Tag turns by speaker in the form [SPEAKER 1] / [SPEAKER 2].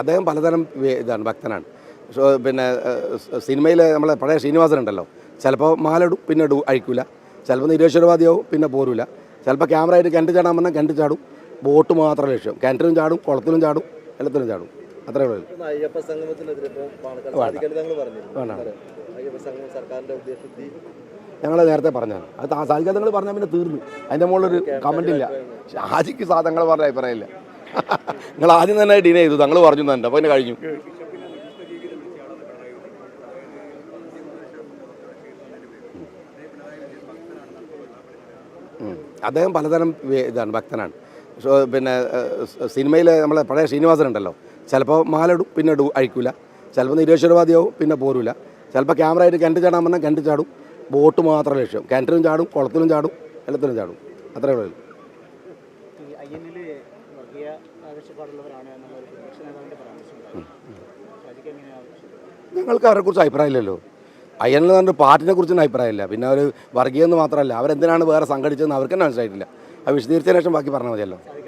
[SPEAKER 1] അദ്ദേഹം പലതരം ഇതാണ് ഭക്തനാണ്. പിന്നെ സിനിമയിൽ നമ്മളെ പഴയ ശ്രീനിവാസനുണ്ടല്ലോ, ചിലപ്പോൾ മാലയിടും പിന്നെ അഴിക്കില്ല, ചിലപ്പോൾ നിരീശ്വരവാദിയാവും പിന്നെ പോരില്ല, ചിലപ്പോൾ ക്യാമറ ആയിട്ട് കിണറ്റ് ചാടാൻ പറഞ്ഞാൽ കിണറ്റ് ചാടും, ബോട്ട് മാത്രം ലക്ഷ്യം, കിണറ്റിലും ചാടും, കുളത്തിലും ചാടും, എല്ലാത്തിലും ചാടും. അത്രേ ഉള്ളൂ. ഞങ്ങൾ നേരത്തെ പറഞ്ഞാണ് അത് സാധിക്കാതെ നിങ്ങൾ പറഞ്ഞാൽ പിന്നെ തീർന്നു, അതിൻ്റെ മുകളിലൊരു കമൻ്റ് ഇല്ല. ഷാജിക്ക് തങ്ങൾ പറഞ്ഞ അഭിപ്രായമില്ല. നിങ്ങൾ ആദ്യം തന്നെ ഡിനേ ചെയ്തു, തങ്ങൾ പറഞ്ഞു തന്നെ, അപ്പോൾ പിന്നെ കഴിഞ്ഞു. അദ്ദേഹം പലതരം ഇതാണ് ഭക്തനാണ്. പിന്നെ സിനിമയിൽ നമ്മളെ പഴയ ശ്രീനിവാസനുണ്ടല്ലോ, ചിലപ്പോൾ മാലയിടും പിന്നെ അഴിക്കില്ല, ചിലപ്പോൾ നിരീശ്വരവാദിയാവും പിന്നെ പോരില്ല, ചിലപ്പോൾ ക്യാമറ ആയിട്ട് കിണറ്റ് ചാടാൻ പറഞ്ഞാൽ കിണറ്റ് ചാടും, ബോട്ട് മാത്രം ലക്ഷ്യം, കിണറ്റിലും ചാടും, കുളത്തിലും ചാടും, എല്ലാത്തിലും ചാടും. അത്രേ ഉള്ളൂ. ഞങ്ങൾക്ക് അവരെക്കുറിച്ച് അഭിപ്രായമില്ലല്ലോ. അയ്യനിൽ പറഞ്ഞ പാർട്ടിനെ കുറിച്ചൊന്നും അഭിപ്രായമില്ല. പിന്നെ അവർ വർഗീയെന്ന് മാത്രമല്ല, അവരെന്തിനാണ് വേറെ സംഘടിച്ചതെന്ന് അവർക്ക് തന്നെ മനസ്സിലായിട്ടില്ല. അത് വിശദീകരിച്ചതിന് ശേഷം ബാക്കി പറഞ്ഞാൽ മതിയല്ലോ.